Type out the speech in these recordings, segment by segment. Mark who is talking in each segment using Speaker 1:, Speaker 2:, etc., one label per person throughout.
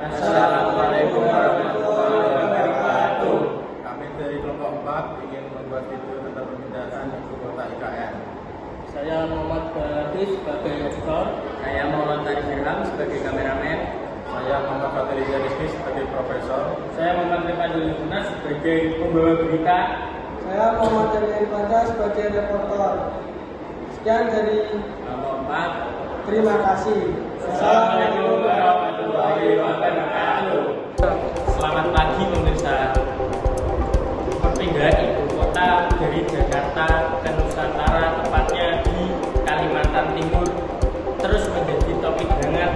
Speaker 1: Assalamualaikum warahmatullahi wabarakatuh.
Speaker 2: Kami dari kelompok 4 ingin membuat video tentang pemindahan ibu kota IKN.
Speaker 1: Saya Muhammad Baris sebagai editor.
Speaker 3: Saya Muhammad Tarif Ilham sebagai kameramen.
Speaker 2: Saya Muhammad Fatih Rizky sebagai profesor.
Speaker 1: Saya Muhammad Rifadul Yunas sebagai pembawa berita.
Speaker 4: Saya Muhammad Daniel Fanda sebagai reporter. Sekian dari
Speaker 3: Kelompok 4.
Speaker 4: terima kasih.
Speaker 1: Assalamualaikum warahmatullahi wabarakatuh. Selamat pagi pemirsa. Perpindahan ibu kota dari Jakarta ke Nusantara, tepatnya di Kalimantan Timur, terus menjadi topik hangat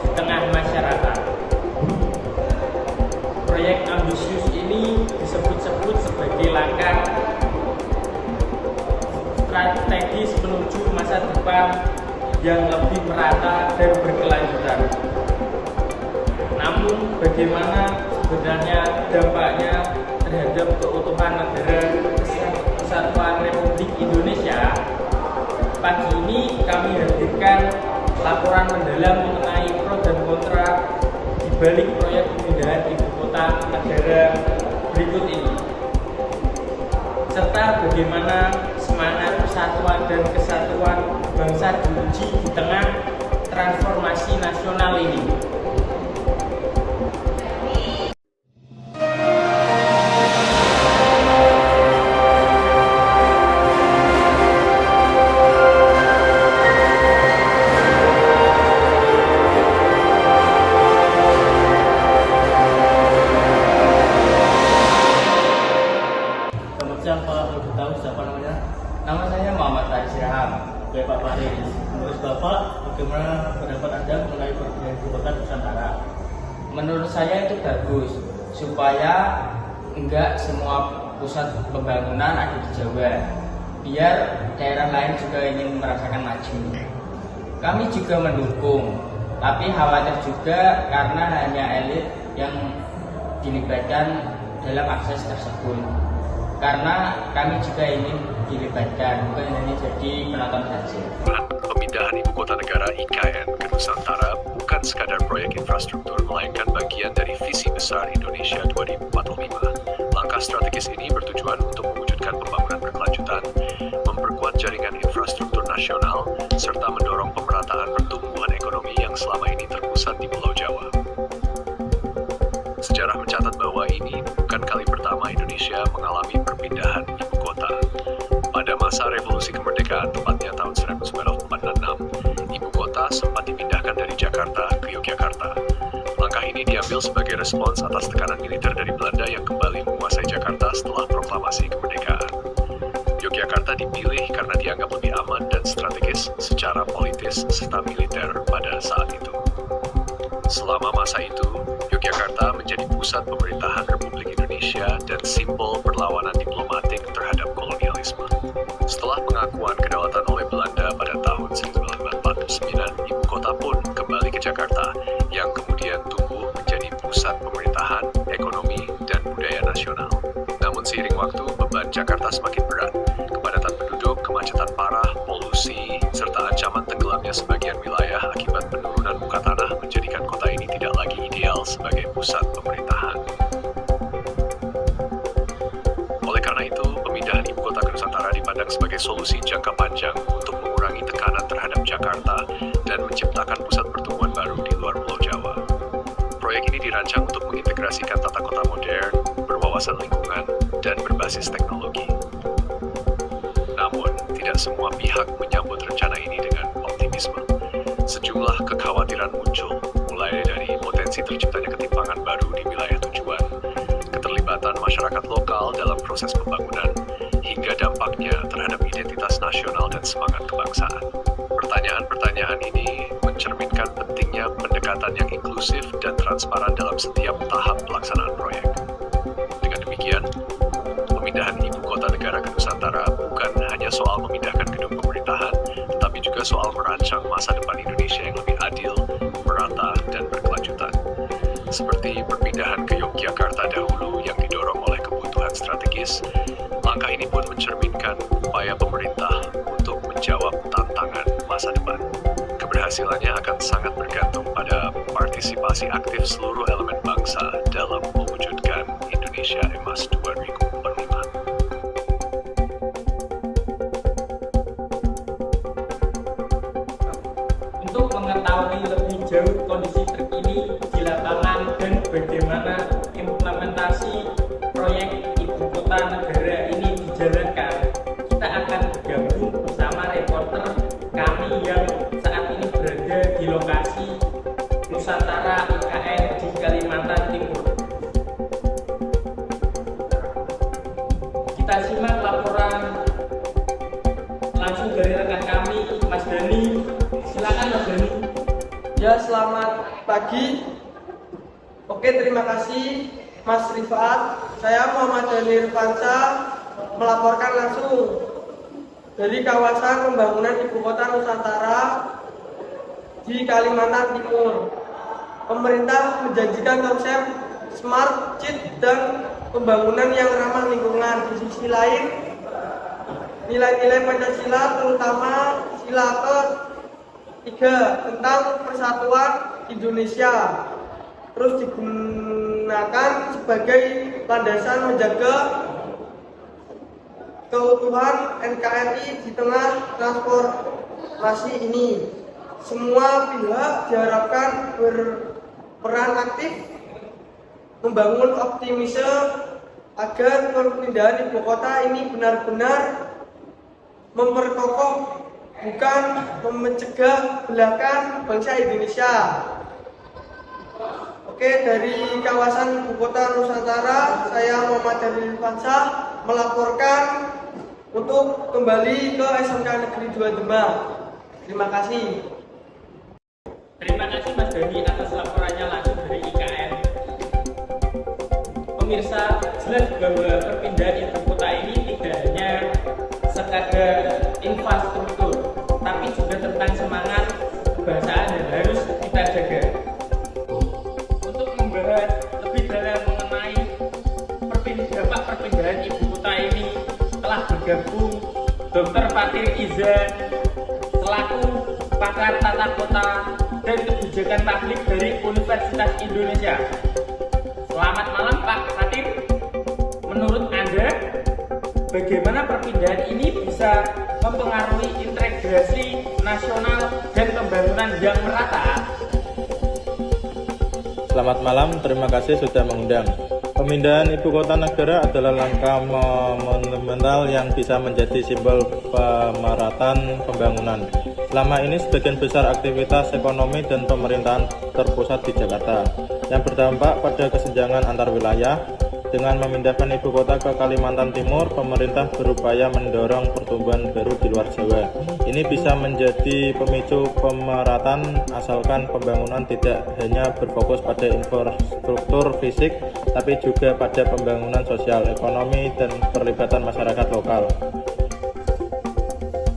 Speaker 1: di tengah masyarakat. Proyek ambisius ini disebut-sebut sebagai langkah strategis menuju masa depan yang lebih merata dan berkelanjutan. Namun bagaimana sebenarnya dampaknya terhadap keutuhan negara Kesatuan Republik Indonesia? Pagi ini kami hadirkan laporan mendalam mengenai pro dan kontra di balik proyek pemindahan ibu kota negara berikut ini, serta bagaimana semangat persatuan dan kesatuan bangsa diuji di tengah transformasi nasional ini. Siapa lebih tahu siapa namanya?
Speaker 3: Nama saya Muhammad Tarif Ilham.
Speaker 1: Oke Pak Faris, menurut Bapak bagaimana pendapat Anda mengenai perpindahan ibu kota Nusantara?
Speaker 3: Menurut saya itu bagus supaya enggak semua pusat pembangunan ada di Jawa, biar daerah lain juga ingin merasakan maju. Kami juga mendukung, tapi khawatir juga karena hanya elit yang dilibatkan dalam akses tersebut. Karena kami juga ingin dilibatkan, bukan hanya jadi penonton saja.
Speaker 5: Pemindahan Ibu Kota Negara IKN ke Nusantara bukan sekadar proyek infrastruktur, melainkan bagian dari visi besar Indonesia 2045. Langkah strategis ini bertujuan untuk mewujudkan pembangunan berkelanjutan, memperkuat jaringan infrastruktur nasional, serta mendorong pemerataan pertumbuhan ekonomi yang selama ini terpusat di Pulau Jawa. Sejarah mencatat bahwa ini bukan kali pertama Indonesia mengalami perpindahan ibu kota. Pada masa revolusi kemerdekaan, tepatnya tahun 1946, ibu kota sempat dipindahkan dari Jakarta ke Yogyakarta. Langkah ini diambil sebagai respons atas tekanan militer dari Belanda yang kembali menguasai Jakarta setelah proklamasi kemerdekaan. Yogyakarta dipilih karena dianggap lebih aman dan strategis secara politis serta militer pada saat itu. Selama masa itu, Yogyakarta menjadi pusat pemerintahan Republik Indonesia dan simbol perlawanan diplomatik terhadap kolonialisme. Setelah pengakuan kedaulatan oleh Belanda pada tahun 1949, ibu kota pun kembali ke Jakarta, yang kemudian tumbuh menjadi pusat pemerintahan, ekonomi, dan budaya nasional. Namun seiring waktu, beban Jakarta semakin berat. Kepadatan penduduk, kemacetan parah, polusi, serta ancaman tenggelamnya sebagian wilayah akibat penurunan muka tanah menjadikan kota ini tidak lagi ideal sebagai pusat pemerintahan. Oleh karena itu, pemindahan ibu kota ke Nusantara dipandang sebagai solusi jangka panjang untuk mengurangi tekanan terhadap Jakarta dan menciptakan pusat pertumbuhan baru di luar Pulau Jawa. Proyek ini dirancang untuk mengintegrasikan tata kota modern, berwawasan lingkungan, dan berbasis teknologi. Namun, tidak semua pihak menyambut rencana ini dengan optimisme. Sejumlah kekhawatiran muncul, mulai dari potensi terciptanya ketimpangan baru di wilayah tujuan, keterlibatan masyarakat lokal dalam proses pembangunan, hingga dampaknya terhadap identitas nasional dan semangat kebangsaan. Pertanyaan-pertanyaan ini mencerminkan pentingnya pendekatan yang inklusif dan transparan dalam setiap tahap pelaksanaan proyek. Dengan demikian, pemindahan ibu kota negara ke Nusantara bukan hanya soal memindahkan gedung pemerintahan, tetapi juga soal merancang masa depan Indonesia yang lebih adil, merata, dan berkelanjutan. Seperti perpindahan ke Yogyakarta dahulu yang didorong oleh kebutuhan strategis, langkah ini pun mencerminkan upaya pemerintah untuk menjawab tantangan masa depan. Keberhasilan keberhasilannya akan sangat bergantung pada partisipasi aktif seluruh elemen bangsa dalam mewujudkan Indonesia Emas 2045.
Speaker 1: Untuk mengetahui lebih jauh kondisi terkini di lapangan dan bagaimana implementasi proyek Ibu Kota Negara ini dijalankan, kita akan bergabung bersama reporter kami yang saat ini berada di lokasi Nusantara IKN di Kalimantan Timur. Kita simak laporan langsung dari rekan kami, Mas Dani. Silakan Mas Dani.
Speaker 4: Ya, selamat pagi. Oke, terima kasih Mas Rifat. Saya Muhammad Dani Irfansa melaporkan langsung dari kawasan pembangunan Ibu Kota Nusantara di Kalimantan Timur. Pemerintah menjanjikan konsep smart city dan pembangunan yang ramah lingkungan. Di sisi lain, nilai-nilai Pancasila, terutama sila ke-3 tentang persatuan Indonesia, terus digunakan sebagai landasan menjaga keutuhan NKRI di tengah transformasi ini. Semua pihak diharapkan berperan aktif membangun optimisme agar perpindahan ibu kota ini benar-benar memperkokoh, bukan mencegah belakan bangsa Indonesia. Oke, dari kawasan Ibu Kota Nusantara, saya Muhammad Dani Irfansa melaporkan untuk kembali ke SMK Negeri 2 Demak. Terima kasih.
Speaker 1: Terima kasih Mas Dani atas laporannya langsung dari IKN. Pemirsa, jelas bahwa perpindahan ibu kota ini tidak hanya sekadar infrastruktur, tapi juga tentang semangat kebangsaan yang harus kita jaga. Untuk membahas lebih dalam mengenai dampak perpindahan ibu kota ini telah bergabung Dr. Fatir Iza selaku pakar tata kota dan kebijakan publik dari Universitas Indonesia. Selamat malam Pak Fatir. Menurut Anda, bagaimana perpindahan ini bisa mempengaruhi integrasi nasional dan pembangunan yang merata?
Speaker 2: Selamat malam, terima kasih sudah mengundang. Pemindahan ibu kota negara adalah langkah monumental yang bisa menjadi simbol pemerataan pembangunan. Selama ini sebagian besar aktivitas ekonomi dan pemerintahan terpusat di Jakarta, yang berdampak pada kesenjangan antar wilayah. Dengan memindahkan ibu kota ke Kalimantan Timur, pemerintah berupaya mendorong pertumbuhan baru di luar Jawa. Ini bisa menjadi pemicu pemerataan asalkan pembangunan tidak hanya berfokus pada infrastruktur fisik, tapi juga pada pembangunan sosial, ekonomi, dan perlibatan masyarakat lokal.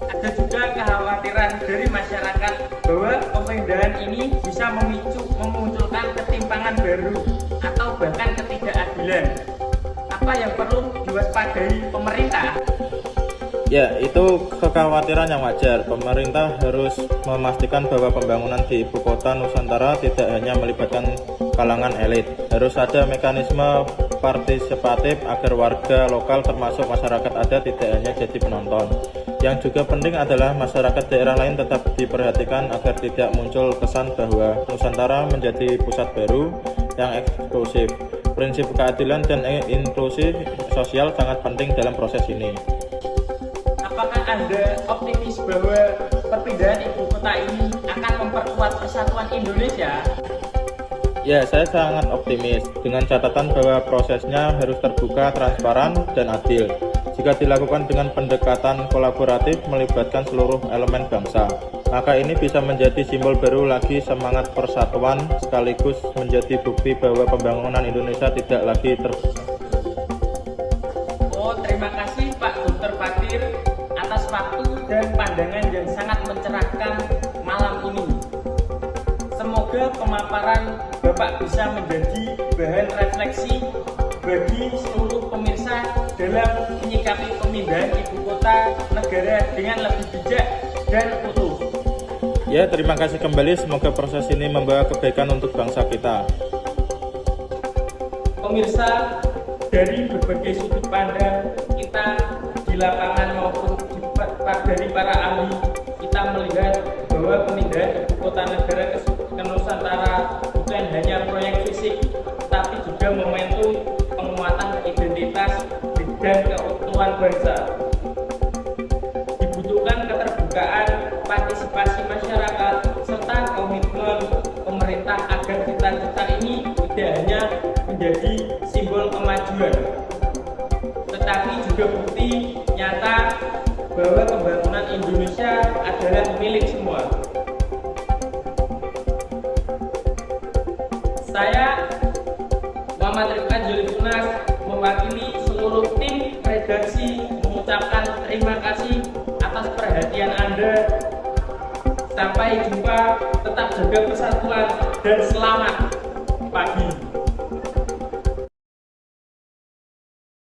Speaker 1: Ada juga kekhawatiran dari masyarakat bahwa pemindahan ini bisa memunculkan ketimpangan baru atau bahkan ketidakadilan. Apa yang perlu diwaspadai pemerintah?
Speaker 2: Ya, itu kekhawatiran yang wajar. Pemerintah harus memastikan bahwa pembangunan di ibu kota Nusantara tidak hanya melibatkan kalangan elit. Harus ada mekanisme partisipatif agar warga lokal termasuk masyarakat adat tidak hanya jadi penonton. Yang juga penting adalah masyarakat daerah lain tetap diperhatikan agar tidak muncul kesan bahwa Nusantara menjadi pusat baru yang eksklusif. Prinsip keadilan dan inklusi sosial sangat penting dalam proses ini.
Speaker 1: Apakah Anda optimis bahwa perpindahan ibu kota ini akan memperkuat persatuan Indonesia?
Speaker 2: Ya, saya sangat optimis dengan catatan bahwa prosesnya harus terbuka, transparan, dan adil. Jika dilakukan dengan pendekatan kolaboratif melibatkan seluruh elemen bangsa, maka ini bisa menjadi simbol baru lagi semangat persatuan sekaligus menjadi bukti bahwa pembangunan Indonesia tidak lagi
Speaker 1: Terima kasih Pak Dr. Fatir atas waktu dan pandangan yang sangat mencerahkan malam ini. Semoga pemaparan Bapak bisa menjadi bahan refleksi bagi seluruh pemirsa dalam menyikapi pemindahan ibu kota negara dengan lebih bijak dan utuh.
Speaker 2: Ya, terima kasih kembali. Semoga proses ini membawa kebaikan untuk bangsa kita.
Speaker 1: Pemirsa, dari berbagai sudut pandang kita di lapangan maupun dari para ahli, kita melihat bahwa pemindahan ibu kota negara ke Nusantara bukan hanya proyek fisik, tapi juga momentum penguatan identitas dan keutuhan bangsa. Dibutuhkan keterbukaan, partisipasi masyarakat, serta komitmen pemerintah agar cita-cita ini tidak hanya menjadi simbol kemajuan, tetapi juga bukti nyata bahwa pembangunan Indonesia adalah milik semua. Saya, Muhammad Rifat Julifunas, mewakili seluruh tim redaksi mengucapkan terima kasih atas perhatian Anda. Sampai jumpa, tetap jaga persatuan dan selamat pagi.